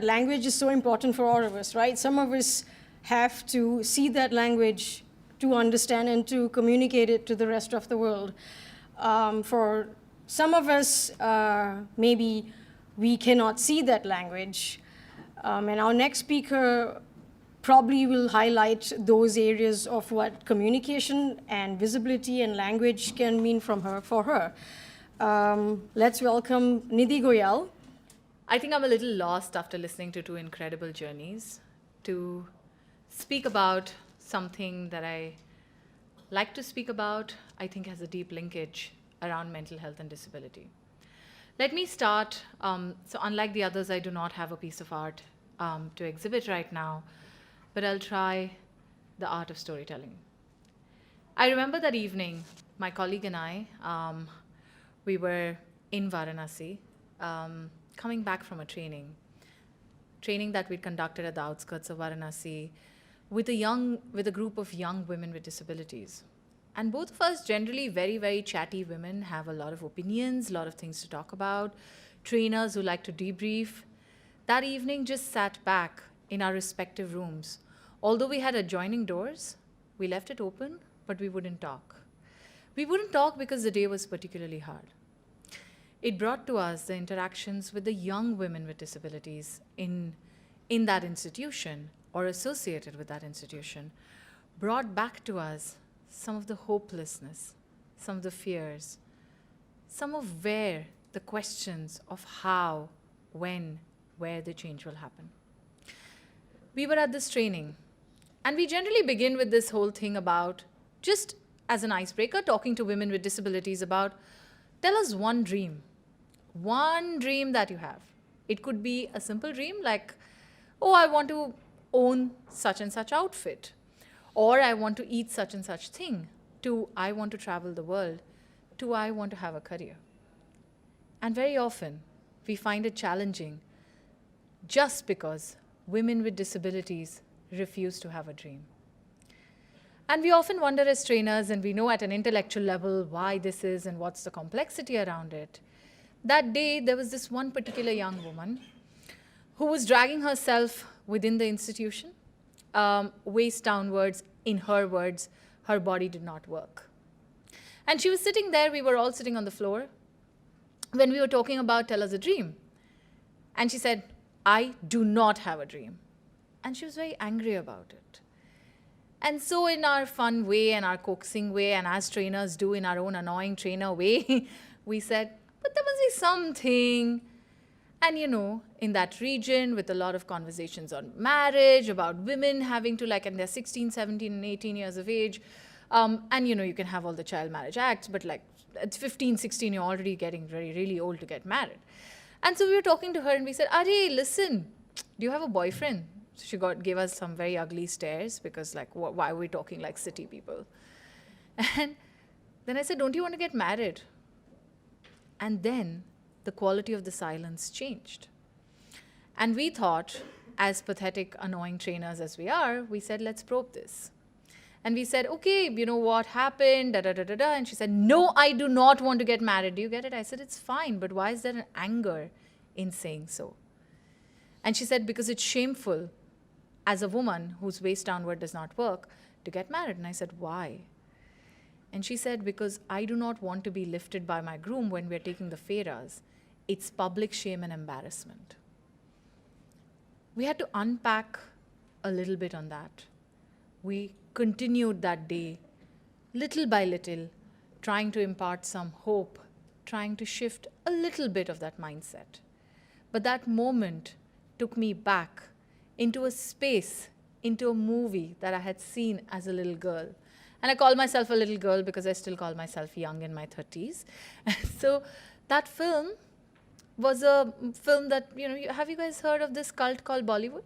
language is so important for all of us, right? Some of us have to see that language to understand and to communicate it to the rest of the world. For some of us, maybe we cannot see that language. And our next speaker probably will highlight those areas of what communication and visibility and language can mean for her. Let's welcome Nidhi Goyal. I think I'm a little lost after listening to two incredible journeys to speak about something that I like to speak about, I think has a deep linkage around mental health and disability. Let me start. So unlike the others, I do not have a piece of art to exhibit right now, but I'll try the art of storytelling. I remember that evening, my colleague and I, we were in Varanasi, coming back from a training that we conducted at the outskirts of Varanasi with a group of young women with disabilities. And both of us, generally very, very chatty women, have a lot of opinions, a lot of things to talk about, trainers who like to debrief. That evening just sat back in our respective rooms. Although we had adjoining doors, we left it open, but we wouldn't talk. We wouldn't talk because the day was particularly hard. It brought to us the interactions with the young women with disabilities in that institution or associated with that institution, brought back to us some of the hopelessness, some of the fears, some of where the questions of how, when, where the change will happen. We were at this training, and we generally begin with this whole thing about, just as an icebreaker, talking to women with disabilities about, tell us one dream that you have. It could be a simple dream like, oh, I want to own such and such outfit, or I want to eat such and such thing, to I want to travel the world, to I want to have a career. And very often, we find it challenging just because women with disabilities refuse to have a dream. And we often wonder as trainers, and we know at an intellectual level why this is and what's the complexity around it. That day, there was this one particular young woman who was dragging herself within the institution, waist downwards. In her words, her body did not work. And she was sitting there, we were all sitting on the floor, when we were talking about tell us a dream. And she said, I do not have a dream. And she was very angry about it. And so in our fun way and our coaxing way, and as trainers do in our own annoying trainer way, we said, but there must be something. And in that region, with a lot of conversations on marriage, about women having to and they're 16, 17, and 18 years of age. And you can have all the child marriage acts, but at 15, 16, you're already getting really old to get married. And so we were talking to her and we said, Are, listen, do you have a boyfriend? So she gave us some very ugly stares because why are we talking like city people? And then I said, don't you want to get married? And then the quality of the silence changed. And we thought, as pathetic, annoying trainers as we are, we said, let's probe this. And we said, okay, what happened, da-da-da-da-da. And she said, no, I do not want to get married. Do you get it? I said, it's fine, but why is there an anger in saying so? And she said, because it's shameful as a woman whose waist downward does not work to get married. And I said, why? And she said, because I do not want to be lifted by my groom when we're taking the fairas. It's public shame and embarrassment. We had to unpack a little bit on that. We continued that day, little by little, trying to impart some hope, trying to shift a little bit of that mindset. But that moment took me back into a space, into a movie that I had seen as a little girl. And I call myself a little girl because I still call myself young in my 30s. So that film was a film that, have you guys heard of this cult called Bollywood?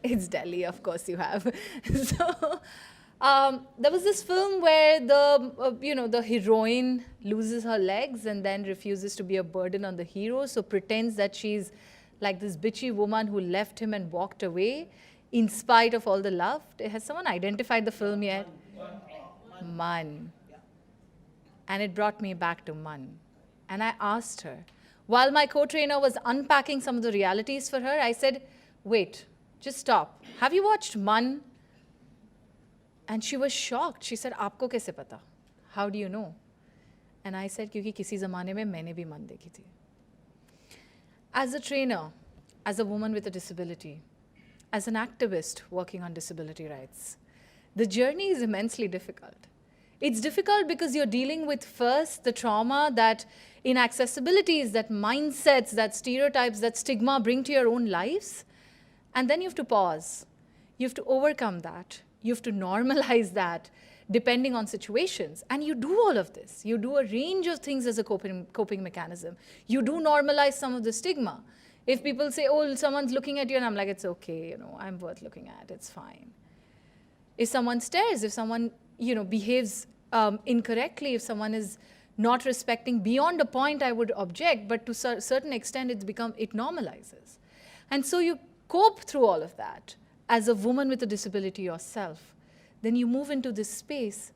It's Delhi, of course you have. So there was this film where the heroine loses her legs and then refuses to be a burden on the hero, so pretends that she's like this bitchy woman who left him and walked away in spite of all the love. Has someone identified the film yet? Man. And it brought me back to Man. And I asked her, While my co-trainer was unpacking some of the realities for her, I said, wait, just stop. Have you watched Man? And she was shocked. She said, "Aapko kaise pata? How do you know?" And I said, "Kyunki kisi zamane mein maine bhi Man dekhi thi." As a trainer, as a woman with a disability, as an activist working on disability rights, the journey is immensely difficult. It's difficult because you're dealing with first the trauma that inaccessibilities, that mindsets, that stereotypes, that stigma bring to your own lives. And then you have to pause. You have to overcome that. You have to normalize that depending on situations. And you do all of this. You do a range of things as a coping mechanism. You do normalize some of the stigma. If people say, oh, someone's looking at you, and I'm like, it's okay, I'm worth looking at, it's fine. If someone stares, if someone, behaves incorrectly, if someone is not respecting beyond a point, I would object, but to a certain extent, it normalizes. And so you cope through all of that as a woman with a disability yourself. Then you move into this space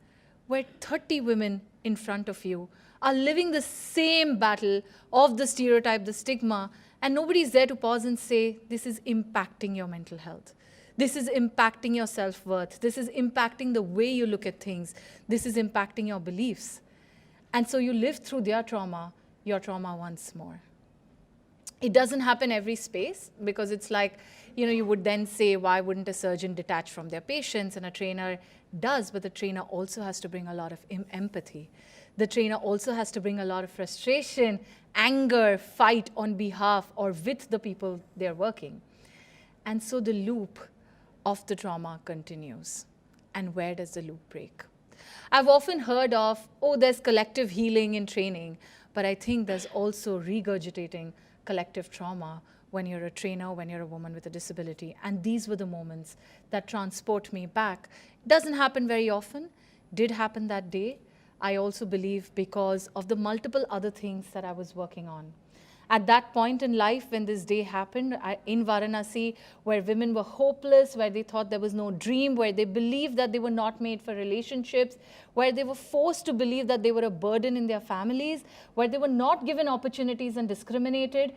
where 30 women in front of you are living the same battle of the stereotype, the stigma, and nobody's there to pause and say, this is impacting your mental health. This is impacting your self-worth. This is impacting the way you look at things. This is impacting your beliefs. And so you live through their trauma, your trauma once more. It doesn't happen every space because it's like, you would then say, why wouldn't a surgeon detach from their patients? And a trainer does, but the trainer also has to bring a lot of empathy. The trainer also has to bring a lot of frustration, anger, fight on behalf or with the people they're working. And so the loop of the trauma continues. And where does the loop break? I've often heard of, oh, there's collective healing in training, but I think there's also regurgitating collective trauma when you're a trainer, when you're a woman with a disability. And these were the moments that transport me back. It doesn't happen very often, did happen that day. I also believe because of the multiple other things that I was working on. At that point in life, when this day happened in Varanasi, where women were hopeless, where they thought there was no dream, where they believed that they were not made for relationships, where they were forced to believe that they were a burden in their families, where they were not given opportunities and discriminated,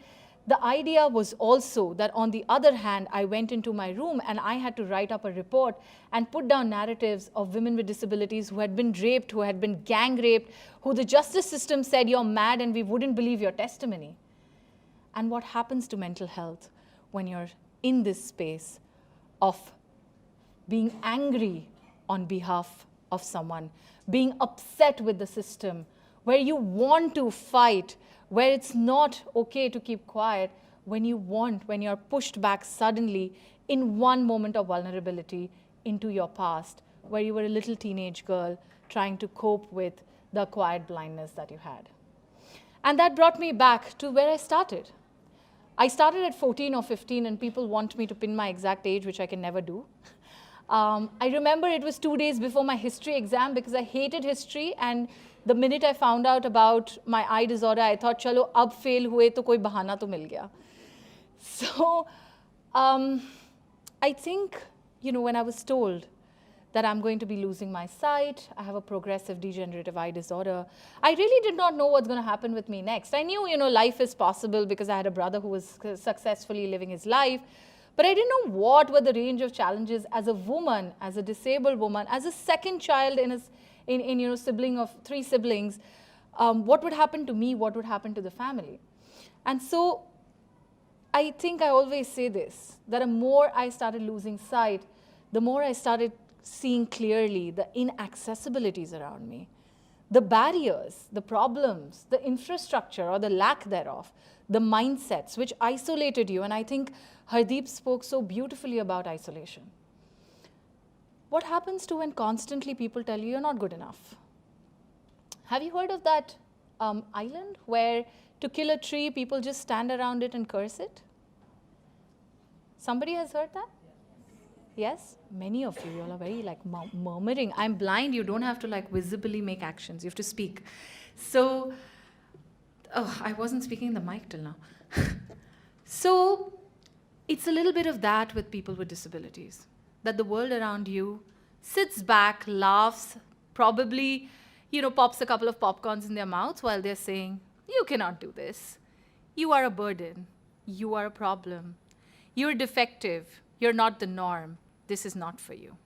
the idea was also that on the other hand, I went into my room and I had to write up a report and put down narratives of women with disabilities who had been raped, who had been gang raped, who the justice system said, you're mad and we wouldn't believe your testimony. And what happens to mental health when you're in this space of being angry on behalf of someone, being upset with the system, where you want to fight, where it's not okay to keep quiet, when you're pushed back suddenly in one moment of vulnerability into your past, where you were a little teenage girl trying to cope with the acquired blindness that you had. And that brought me back to where I started. I started at 14 or 15, and people want me to pin my exact age, which I can never do. I remember it was 2 days before my history exam because I hated history, and the minute I found out about my eye disorder, I thought, chalo, ab fail hue to koi bahana to mil gaya. So I think, when I was told that I'm going to be losing my sight, I have a progressive degenerative eye disorder, I really did not know what's going to happen with me next. I knew, life is possible because I had a brother who was successfully living his life, but I didn't know what were the range of challenges as a woman, as a disabled woman, as a second child in sibling of 3 siblings, what would happen to me, what would happen to the family. And so I think I always say this, that the more I started losing sight, the more I started seeing clearly the inaccessibilities around me, the barriers, the problems, the infrastructure or the lack thereof, the mindsets which isolated you. And I think Hardeep spoke so beautifully about isolation. What happens to when constantly people tell you you're not good enough? Have you heard of that island where to kill a tree, people just stand around it and curse it? Somebody has heard that? Yes? Many of you all are very murmuring. I'm blind, you don't have to visibly make actions, you have to speak. So, I wasn't speaking in the mic till now. So, it's a little bit of that with people with disabilities, that the world around you sits back, laughs, probably, pops a couple of popcorns in their mouths while they're saying, you cannot do this. You are a burden. You are a problem. You're defective. You're not the norm. This is not for you.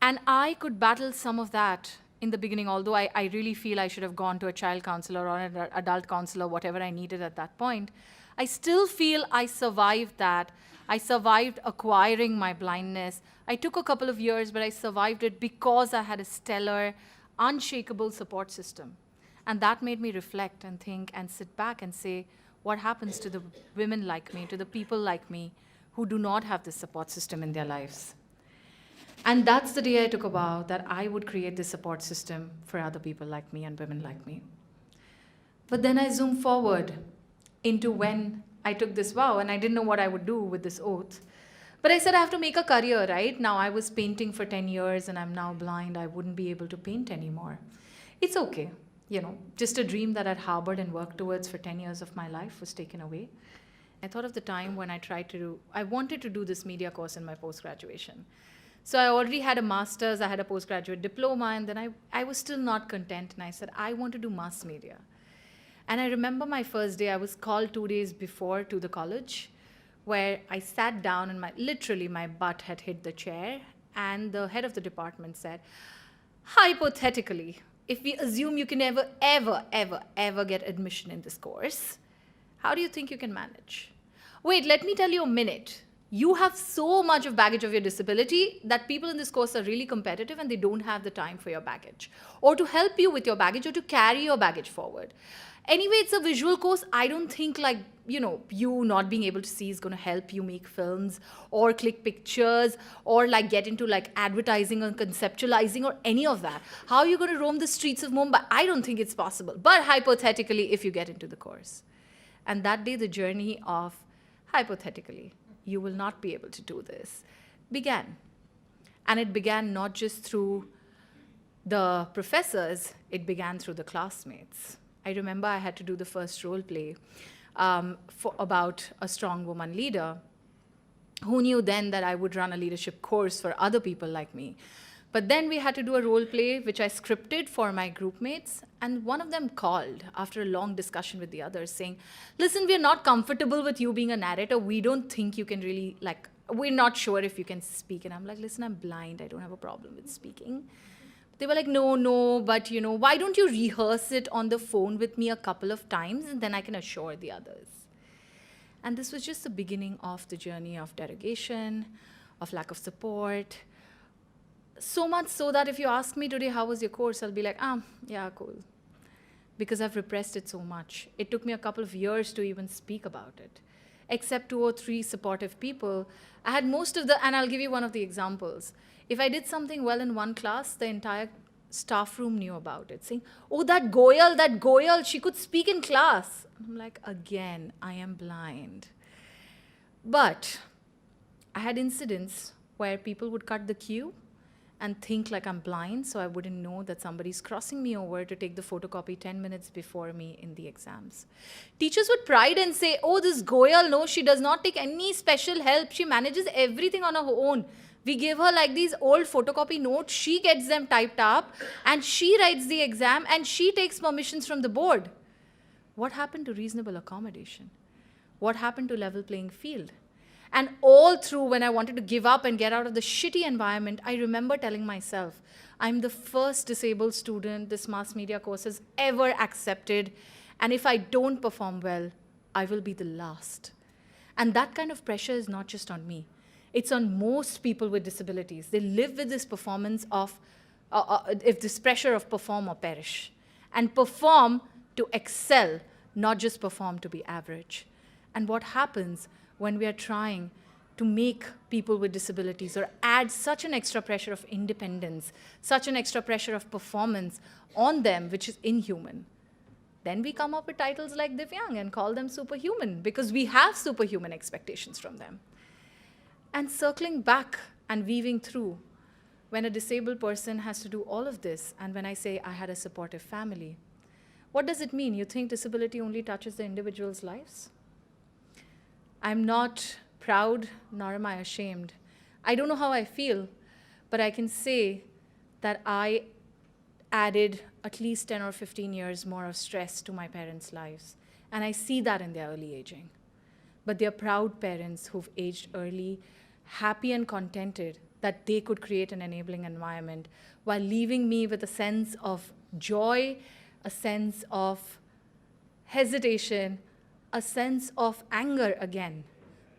And I could battle some of that in the beginning, although I really feel I should have gone to a child counselor or an adult counselor, whatever I needed at that point. I still feel I survived that. I survived acquiring my blindness. I took a couple of years, but I survived it because I had a stellar, unshakable support system. And that made me reflect and think and sit back and say, what happens to the women like me, to the people like me who do not have this support system in their lives? And that's the day I took a vow that I would create this support system for other people like me and women like me. But then I zoomed forward into when I took this vow, and I didn't know what I would do with this oath. But I said I have to make a career, right? Now I was painting for 10 years and I'm now blind. I wouldn't be able to paint anymore. It's okay. Just a dream that I'd harbored and worked towards for 10 years of my life was taken away. I thought of the time when I wanted to do this media course in my post-graduation. So I already had a master's, I had a postgraduate diploma, and then I was still not content. And I said, I want to do mass media. And I remember my first day, I was called 2 days before to the college, where I sat down and literally my butt had hit the chair. And the head of the department said, hypothetically, if we assume you can never, ever, ever, ever get admission in this course, how do you think you can manage? Wait, let me tell you a minute. You have so much of baggage of your disability that people in this course are really competitive and they don't have the time for your baggage or to help you with your baggage or to carry your baggage forward. Anyway, it's a visual course. I don't think you not being able to see is going to help you make films or click pictures or get into advertising or conceptualizing or any of that. How are you going to roam the streets of Mumbai? I don't think it's possible. But hypothetically, if you get into the course. And that day, the journey of hypothetically, you will not be able to do this, began. And it began not just through the professors, it began through the classmates. I remember I had to do the first role play about a strong woman leader. Who knew then that I would run a leadership course for other people like me? But then we had to do a role play, which I scripted for my group mates. And one of them called after a long discussion with the others saying, listen, we're not comfortable with you being a narrator. We don't think you can really, we're not sure if you can speak. And I'm like, listen, I'm blind. I don't have a problem with speaking. They were like, no, but why don't you rehearse it on the phone with me a couple of times and then I can assure the others. And this was just the beginning of the journey of derogation, of lack of support. So much so that if you ask me today, how was your course? I'll be like, yeah, cool. Because I've repressed it so much. It took me a couple of years to even speak about it. Except 2 or 3 supportive people. I had most of and I'll give you one of the examples. If I did something well in one class, the entire staff room knew about it, saying, oh, that Goyal, she could speak in class. I'm like, again, I am blind. But I had incidents where people would cut the queue and think like I'm blind, so I wouldn't know that somebody's crossing me over to take the photocopy 10 minutes before me in the exams. Teachers would pride and say, oh, this Goyal, no, she does not take any special help. She manages everything on her own. We give her these old photocopy notes. She gets them typed up and she writes the exam and she takes permissions from the board. What happened to reasonable accommodation? What happened to level playing field? And all through when I wanted to give up and get out of the shitty environment, I remember telling myself, I'm the first disabled student this mass media course has ever accepted. And if I don't perform well, I will be the last. And that kind of pressure is not just on me. It's on most people with disabilities. They live with this performance of, if this pressure of perform or perish. And perform to excel, not just perform to be average. And what happens when we are trying to make people with disabilities or add such an extra pressure of independence, such an extra pressure of performance on them, which is inhuman? Then we come up with titles like Divyang and call them superhuman because we have superhuman expectations from them. And circling back and weaving through, when a disabled person has to do all of this, and when I say I had a supportive family, what does it mean? You think disability only touches the individual's lives? I'm not proud, nor am I ashamed. I don't know how I feel, but I can say that I added at least 10 or 15 years more of stress to my parents' lives. And I see that in their early aging. But they're proud parents who've aged early, happy and contented that they could create an enabling environment while leaving me with a sense of joy, a sense of hesitation, a sense of anger again.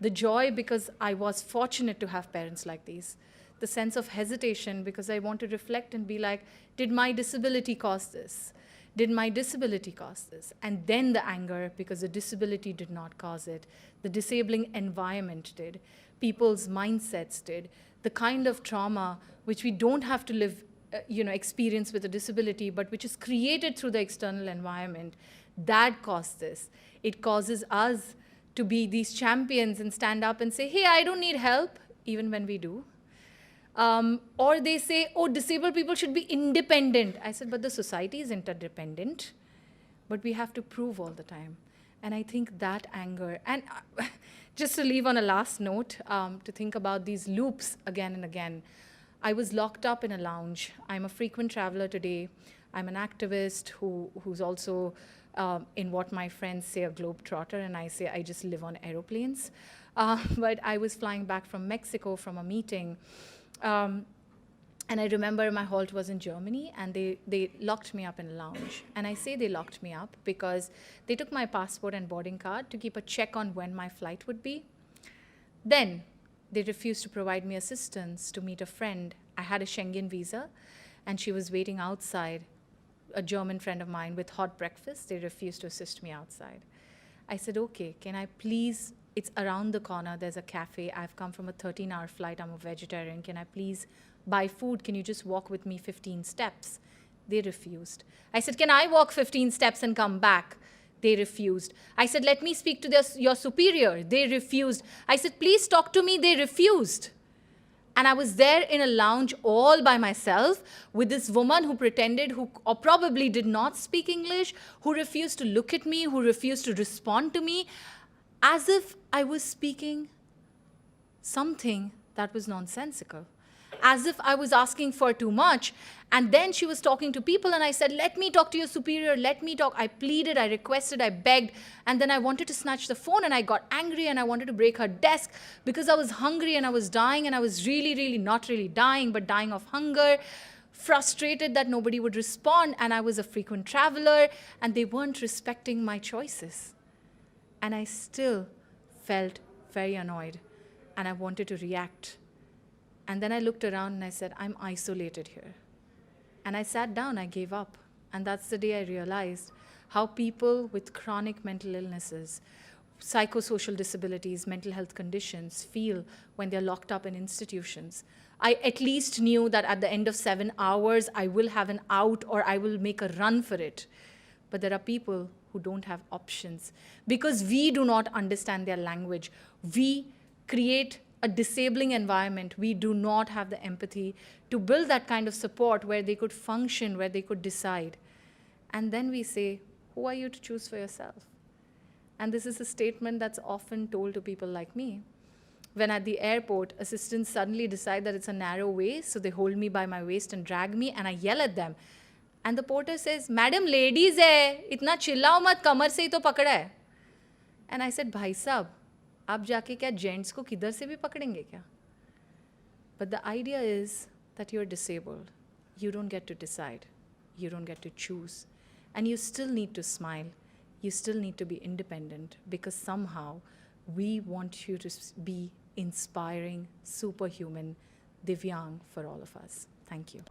The joy because I was fortunate to have parents like these. The sense of hesitation because I want to reflect and be like, did my disability cause this? Did my disability cause this? And then the anger because the disability did not cause it. The disabling environment did. People's mindsets did. The kind of trauma which we don't have to live, experience with a disability, but which is created through the external environment, that caused this. It causes us to be these champions and stand up and say, hey, I don't need help, even when we do. Or they say, oh, disabled people should be independent. I said, but the society is interdependent, but we have to prove all the time. And I think that anger, and just to leave on a last note, to think about these loops again and again. I was locked up in a lounge. I'm a frequent traveler today. I'm an activist who's also in what my friends say a globetrotter, and I say I just live on aeroplanes. But I was flying back from Mexico from a meeting. And I remember my halt was in Germany, and they locked me up in a lounge. And I say they locked me up because they took my passport and boarding card to keep a check on when my flight would be. Then they refused to provide me assistance to meet a friend. I had a Schengen visa, and she was waiting outside, a German friend of mine, with hot breakfast. They refused to assist me outside. I said, okay, can I please, it's around the corner, there's a cafe. I've come from a 13-hour flight. I'm a vegetarian. Can I please buy food? Can you just walk with me 15 steps? They refused. I said, can I walk 15 steps and come back? They refused. I said, let me speak to your superior. They refused. I said, please talk to me. They refused. And I was there in a lounge all by myself with this woman who pretended, or probably did not speak English, who refused to look at me, who refused to respond to me, as if I was speaking something that was nonsensical, as if I was asking for too much. And then she was talking to people, and I said, let me talk to your superior, let me talk. I pleaded, I requested, I begged, and then I wanted to snatch the phone, and I got angry, and I wanted to break her desk because I was hungry and I was dying, and I was really not really dying, but dying of hunger, frustrated that nobody would respond, and I was a frequent traveler, and they weren't respecting my choices. And I still felt very annoyed, and I wanted to react. And then I looked around and I said, I'm isolated here. And I sat down, I gave up. And that's the day I realized how people with chronic mental illnesses, psychosocial disabilities, mental health conditions feel when they're locked up in institutions. I at least knew that at the end of 7 hours, I will have an out or I will make a run for it. But there are people who don't have options because we do not understand their language. We create a disabling environment. We do not have the empathy to build that kind of support where they could function, where they could decide. And then we say, who are you to choose for yourself? And this is a statement that's often told to people like me. When at the airport, assistants suddenly decide that it's a narrow way, so they hold me by my waist and drag me, and I yell at them. And the porter says, Madam, ladies hai, itna chillao mat, kamar se hi to pakda hai. And I said, Bhai sahab, आप जाके क्या gents को किधर से भी पकड़ेंगे क्या? But the idea is that you're disabled. You don't get to decide. You don't get to choose. And you still need to smile. You still need to be independent because somehow we want you to be inspiring, superhuman, Divyang for all of us. Thank you.